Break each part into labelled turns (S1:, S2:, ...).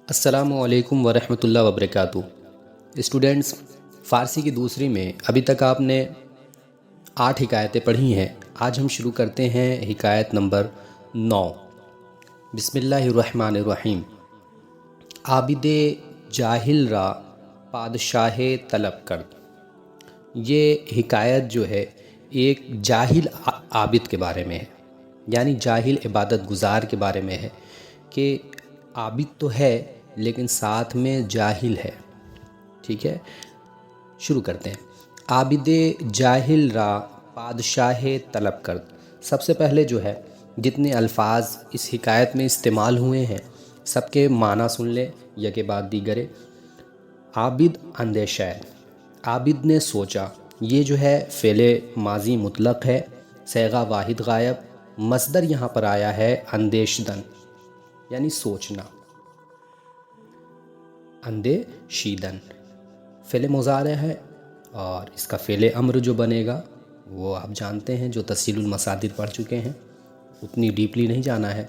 S1: السلام علیکم ورحمۃ اللہ وبرکاتہ۔ اسٹوڈینٹس، فارسی کی دوسری میں ابھی تک آپ نے 8 حکایتیں پڑھی ہیں۔ آج ہم شروع کرتے ہیں حکایت نمبر 9۔ بسم اللہ الرحمن الرحیم۔ عابد جاہل را پادشاہ طلب کرد۔ یہ حکایت جو ہے ایک جاہل عابد کے بارے میں ہے، یعنی جاہل عبادت گزار کے بارے میں ہے کہ عابد تو ہے لیکن ساتھ میں جاہل ہے۔ ٹھیک ہے، شروع کرتے ہیں۔ عابد جاہل را پادشاہ طلب کرد۔ سب سے پہلے جو ہے جتنے الفاظ اس حکایت میں استعمال ہوئے ہیں سب کے معنی سن لیں یکے بعد دیگرے۔ عابد اندیشہ، عابد نے سوچا، یہ جو ہے فعل ماضی مطلق ہے، صیغہ واحد غائب، مصدر یہاں پر آیا ہے اندیشدن یعنی سوچنا، اندیشیدن فعل مضارع ہے، اور اس کا فعل امر جو بنے گا وہ آپ جانتے ہیں، جو تسہیل المصادر پڑھ چکے ہیں، اتنی ڈیپلی نہیں جانا ہے۔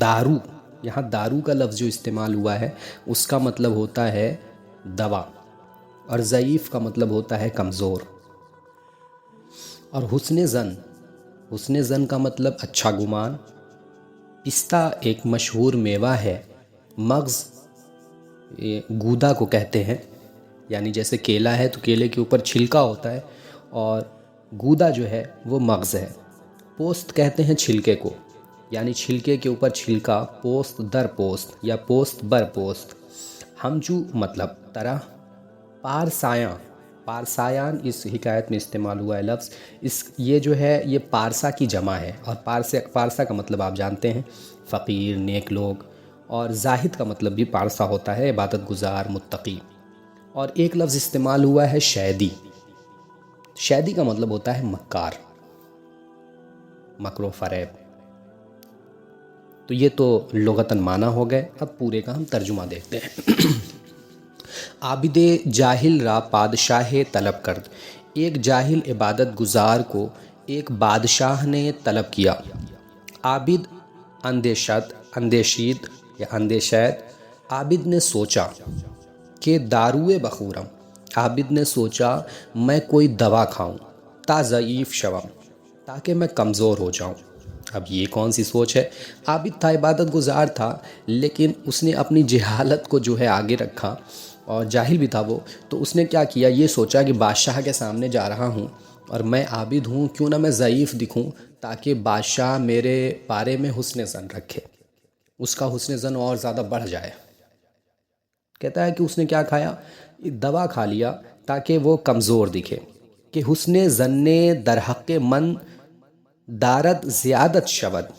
S1: دارو، یہاں دارو کا لفظ جو استعمال ہوا ہے اس کا مطلب ہوتا ہے دوا، اور ضعیف کا مطلب ہوتا ہے کمزور۔ اور حسن ظن، حسن ظن کا مطلب اچھا گمان۔ پستہ ایک مشہور میوہ ہے، مغز گودا کو کہتے ہیں، یعنی جیسے کیلا ہے تو کیلے کے اوپر چھلکا ہوتا ہے، اور گودا جو ہے وہ مغز ہے۔ پوست کہتے ہیں چھلکے کو، یعنی چھلکے کے اوپر چھلکا، پوست در پوست یا پوست بر پوست۔ ہمچو مطلب طرح۔ پارسایاں، پارسایان اس حکایت میں استعمال ہوا ہے لفظ، یہ جو ہے یہ پارسا کی جمع ہے، اور پارسا کا مطلب آپ جانتے ہیں فقیر، نیک لوگ، اور زاہد کا مطلب بھی پارسا ہوتا ہے، عبادت گزار، متقی۔ اور ایک لفظ استعمال ہوا ہے شیدی، شیدی کا مطلب ہوتا ہے مکار، مکر و فریب۔ تو یہ تو لغتاً معنی ہو گئے، اب پورے کا ہم ترجمہ دیکھتے ہیں۔ عابد جاہل را پادشاہ طلب کرد۔ ایک جاہل عبادت گزار کو ایک بادشاہ نے طلب کیا۔ عابد اندیشید یا اندیشید۔ عابد نے سوچا کہ داروے بخورم، عابد نے سوچا میں کوئی دوا کھاؤں، تا ضعیف شوم، تاکہ میں کمزور ہو جاؤں۔ اب یہ کون سی سوچ ہے؟ عابد تھا، عبادت گزار تھا، لیکن اس نے اپنی جہالت کو جو ہے آگے رکھا، اور جاہل بھی تھا وہ، تو اس نے کیا کیا، یہ سوچا کہ بادشاہ کے سامنے جا رہا ہوں اور میں عابد ہوں، کیوں نہ میں ضعیف دکھوں تاکہ بادشاہ میرے بارے میں حسن ظن رکھے، اس کا حسن ظن اور زیادہ بڑھ جائے۔ کہتا ہے کہ اس نے کیا کھایا، دوا کھا لیا تاکہ وہ کمزور دکھے، کہ حسن ظن در حق من دارد زیادت شود۔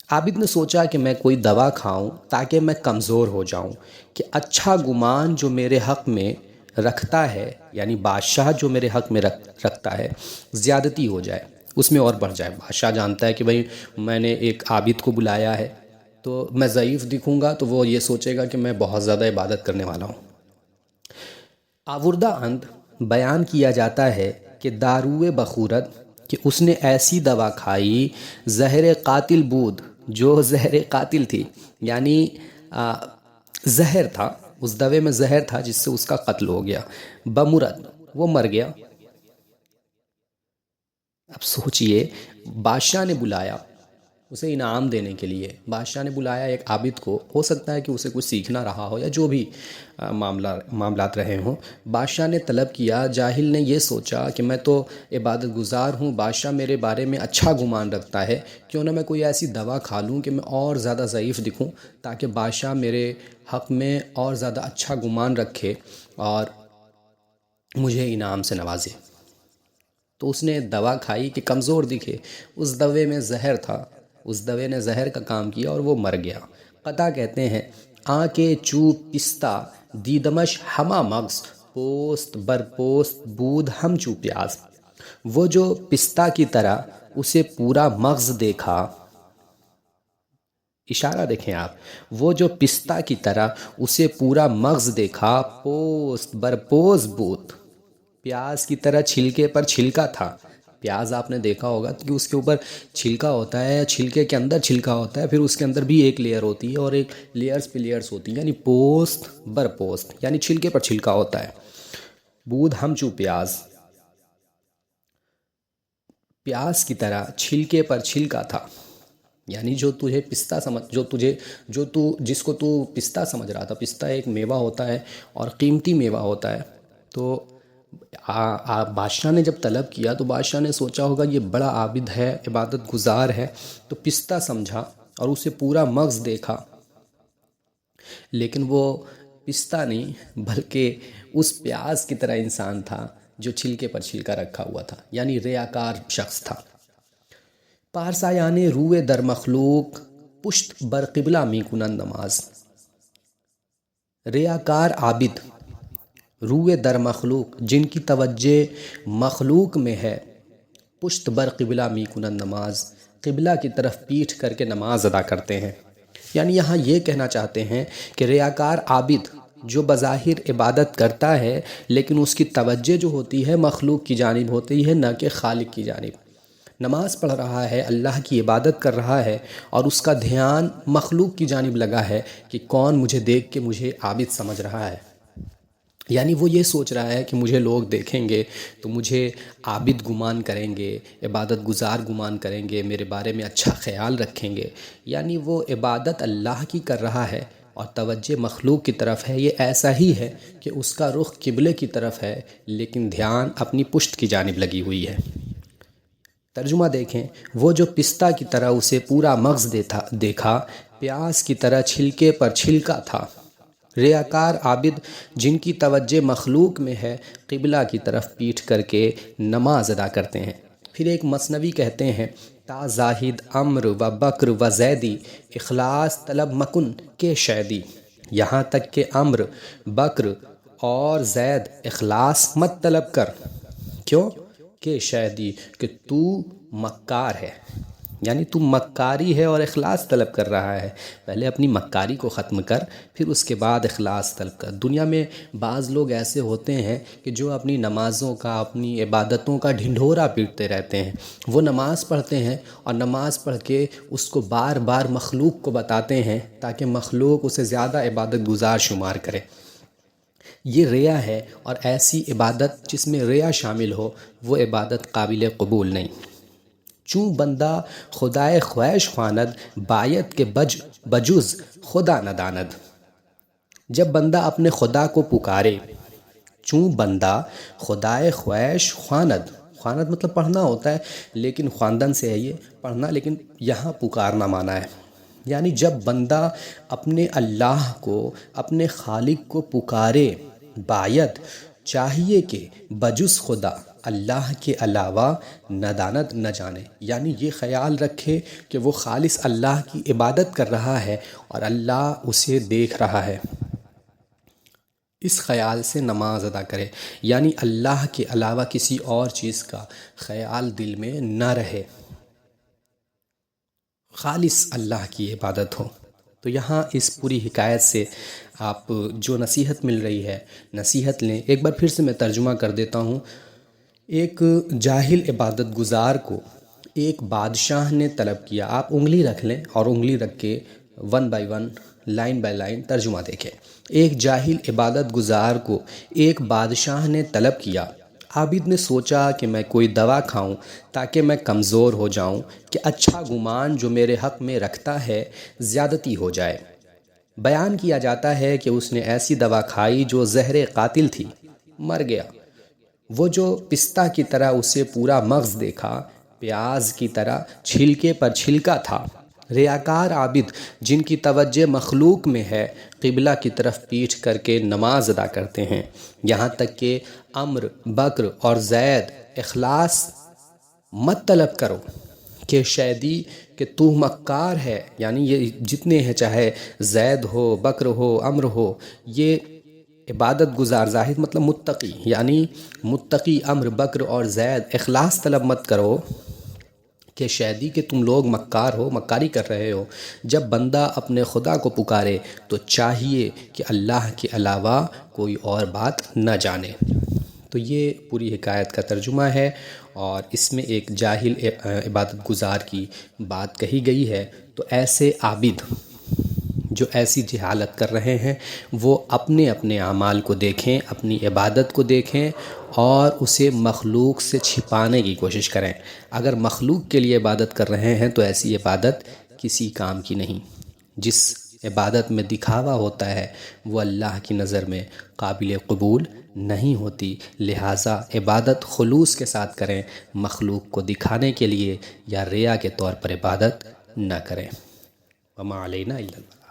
S1: عابد نے سوچا کہ میں کوئی دوا کھاؤں تاکہ میں کمزور ہو جاؤں، کہ اچھا گمان جو میرے حق میں رکھتا ہے، یعنی بادشاہ جو میرے حق میں رکھتا ہے، زیادتی ہو جائے، اس میں اور بڑھ جائے۔ بادشاہ جانتا ہے کہ بھئی میں نے ایک عابد کو بلایا ہے، تو میں ضعیف دکھوں گا تو وہ یہ سوچے گا کہ میں بہت زیادہ عبادت کرنے والا ہوں۔ آوردہ اند بیان کیا جاتا ہے کہ داروے بخورت، کہ اس نے ایسی دوا کھائی، زہر قاتل بود، جو زہر قاتل تھی، یعنی زہر تھا، اس دوے میں زہر تھا جس سے اس کا قتل ہو گیا۔ بمرد، وہ مر گیا۔ اب سوچئے، بادشاہ نے بلایا اسے انعام دینے کے لیے، بادشاہ نے بلایا ایک عابد کو، ہو سکتا ہے کہ اسے کچھ سیکھنا رہا ہو یا جو بھی معاملات رہے ہوں۔ بادشاہ نے طلب کیا، جاہل نے یہ سوچا کہ میں تو عبادت گزار ہوں، بادشاہ میرے بارے میں اچھا گمان رکھتا ہے، کیوں نہ میں کوئی ایسی دوا کھا لوں کہ میں اور زیادہ ضعیف دکھوں، تاکہ بادشاہ میرے حق میں اور زیادہ اچھا گمان رکھے اور مجھے انعام سے نوازے۔ تو اس نے دوا کھائی کہ کمزور دکھے، اس دوے میں زہر تھا، اس دوے نے زہر کا کام کیا اور وہ مر گیا۔ قطع کہتے ہیں، آنکے چو پستہ دیدمش ہما مغز، پوست بر پوست بود ہم چو پیاز۔ وہ جو پستہ کی طرح اسے پورا مغز دیکھا، اشارہ دیکھیں آپ، وہ جو پستہ کی طرح اسے پورا مغز دیکھا، پوست بر پوست بود، پیاز کی طرح چھلکے پر چھلکا تھا، پیاز آپ نے دیکھا ہوگا کہ اس کے اوپر چھلکا ہوتا ہے، چھلکے کے اندر چھلکا ہوتا ہے، پھر اس کے اندر بھی ایک لیئر ہوتی ہے اور ایک لیئرز پہ لیئرز ہوتی ہیں، یعنی پوست بر پوست، یعنی چھلکے پر چھلکا ہوتا ہے۔ بود ہمچو پیاز، پیاز کی طرح چھلکے پر چھلکا تھا، یعنی جو تجھے پستہ سمجھ جس کو تو پستہ سمجھ رہا تھا، پستہ ایک میوہ ہوتا ہے اور قیمتی میوہ ہوتا ہے، تو بادشاہ نے جب طلب کیا تو بادشاہ نے سوچا ہوگا یہ بڑا عابد ہے، عبادت گزار ہے، تو پستہ سمجھا اور اسے پورا مغز دیکھا، لیکن وہ پستہ نہیں بلکہ اس پیاز کی طرح انسان تھا جو چھلکے پر چھلکا رکھا ہوا تھا، یعنی ریاکار شخص تھا۔ پارسایان روئے در مخلوق پشت بر قبلہ می کنند نماز، ریاکار عابد روئے در مخلوق جن کی توجہ مخلوق میں ہے، پشت بر قبلہ می کنند نماز، قبلہ کی طرف پیٹھ کر کے نماز ادا کرتے ہیں۔ یعنی یہاں یہ کہنا چاہتے ہیں کہ ریاکار عابد جو بظاہر عبادت کرتا ہے لیکن اس کی توجہ جو ہوتی ہے مخلوق کی جانب ہوتی ہے، نہ کہ خالق کی جانب۔ نماز پڑھ رہا ہے، اللہ کی عبادت کر رہا ہے اور اس کا دھیان مخلوق کی جانب لگا ہے کہ کون مجھے دیکھ کے مجھے عابد سمجھ رہا ہے، یعنی وہ یہ سوچ رہا ہے کہ مجھے لوگ دیکھیں گے تو مجھے عابد گمان کریں گے، عبادت گزار گمان کریں گے، میرے بارے میں اچھا خیال رکھیں گے، یعنی وہ عبادت اللہ کی کر رہا ہے اور توجہ مخلوق کی طرف ہے۔ یہ ایسا ہی ہے کہ اس کا رخ قبلے کی طرف ہے لیکن دھیان اپنی پشت کی جانب لگی ہوئی ہے۔ ترجمہ دیکھیں، وہ جو پستہ کی طرح اسے پورا مغز دیکھا، پیاز کی طرح چھلکے پر چھلکا تھا۔ ریاکار عابد جن کی توجہ مخلوق میں ہے، قبلہ کی طرف پیٹھ کر کے نماز ادا کرتے ہیں۔ پھر ایک مثنوی کہتے ہیں، تا زاہد عمر و بکر و زیدی اخلاص طلب مکن کے شیدی، یہاں تک کہ عمر، بکر اور زید اخلاص مت طلب کر، کیوں کہ شیدی کہ تو مکار ہے، یعنی تو مکاری ہے اور اخلاص طلب کر رہا ہے۔ پہلے اپنی مکاری کو ختم کر، پھر اس کے بعد اخلاص طلب کر۔ دنیا میں بعض لوگ ایسے ہوتے ہیں کہ جو اپنی نمازوں کا، اپنی عبادتوں کا ڈھنڈورا پیٹتے رہتے ہیں۔ وہ نماز پڑھتے ہیں اور نماز پڑھ کے اس کو بار بار مخلوق کو بتاتے ہیں تاکہ مخلوق اسے زیادہ عبادت گزار شمار کرے۔ یہ ریا ہے، اور ایسی عبادت جس میں ریا شامل ہو وہ عبادت قابل قبول نہیں۔ چوں بندہ خدائے خواہش خواند بایت کے بجز خدا نداند، جب بندہ اپنے خدا کو پکارے، چوں بندہ خدائے خواہش خواند، خواند مطلب پڑھنا ہوتا ہے لیکن خواندن سے ہے یہ پڑھنا، لیکن یہاں پکارنا معنی ہے، یعنی جب بندہ اپنے اللہ کو، اپنے خالق کو پکارے، بایت چاہیے کہ بجز خدا اللہ کے علاوہ ندانت نہ جانے، یعنی یہ خیال رکھے کہ وہ خالص اللہ کی عبادت کر رہا ہے اور اللہ اسے دیکھ رہا ہے، اس خیال سے نماز ادا کرے، یعنی اللہ کے علاوہ کسی اور چیز کا خیال دل میں نہ رہے، خالص اللہ کی عبادت ہو۔ تو یہاں اس پوری حکایت سے آپ جو نصیحت مل رہی ہے، نصیحت لیں۔ ایک بار پھر سے میں ترجمہ کر دیتا ہوں۔ ایک جاہل عبادت گزار کو ایک بادشاہ نے طلب کیا، آپ انگلی رکھ لیں اور انگلی رکھ کے one by one, line by line ترجمہ دیکھیں۔ ایک جاہل عبادت گزار کو ایک بادشاہ نے طلب کیا، عابد نے سوچا کہ میں کوئی دوا کھاؤں تاکہ میں کمزور ہو جاؤں کہ اچھا گمان جو میرے حق میں رکھتا ہے زیادتی ہو جائے۔ بیان کیا جاتا ہے کہ اس نے ایسی دوا کھائی جو زہر قاتل تھی، مر گیا۔ وہ جو پستہ کی طرح اسے پورا مغز دیکھا، پیاز کی طرح چھلکے پر چھلکا تھا۔ ریاکار عابد جن کی توجہ مخلوق میں ہے، قبلہ کی طرف پیٹھ کر کے نماز ادا کرتے ہیں، یہاں تک کہ عمر، بکر اور زید اخلاص مت طلب کرو کہ شیدی کہ تو مکار ہے، یعنی یہ جتنے ہیں، چاہے زید ہو، بکر ہو، عمر ہو، یہ عبادت گزار، ظاہر مطلب متقی، یعنی متقی عمر، بکر اور زید اخلاص طلب مت کرو کہ شیدی کہ تم لوگ مکار ہو، مکاری کر رہے ہو۔ جب بندہ اپنے خدا کو پکارے تو چاہیے کہ اللہ کے علاوہ کوئی اور بات نہ جانے۔ تو یہ پوری حکایت کا ترجمہ ہے، اور اس میں ایک جاہل عبادت گزار کی بات کہی گئی ہے، تو ایسے عابد جو ایسی جہالت کر رہے ہیں وہ اپنے اپنے اعمال کو دیکھیں، اپنی عبادت کو دیکھیں اور اسے مخلوق سے چھپانے کی کوشش کریں۔ اگر مخلوق کے لیے عبادت کر رہے ہیں تو ایسی عبادت کسی کام کی نہیں۔ جس عبادت میں دکھاوا ہوتا ہے وہ اللہ کی نظر میں قابل قبول نہیں ہوتی، لہٰذا عبادت خلوص کے ساتھ کریں، مخلوق کو دکھانے کے لیے یا ریا کے طور پر عبادت نہ کریں۔ وما علینا الا البلاغ۔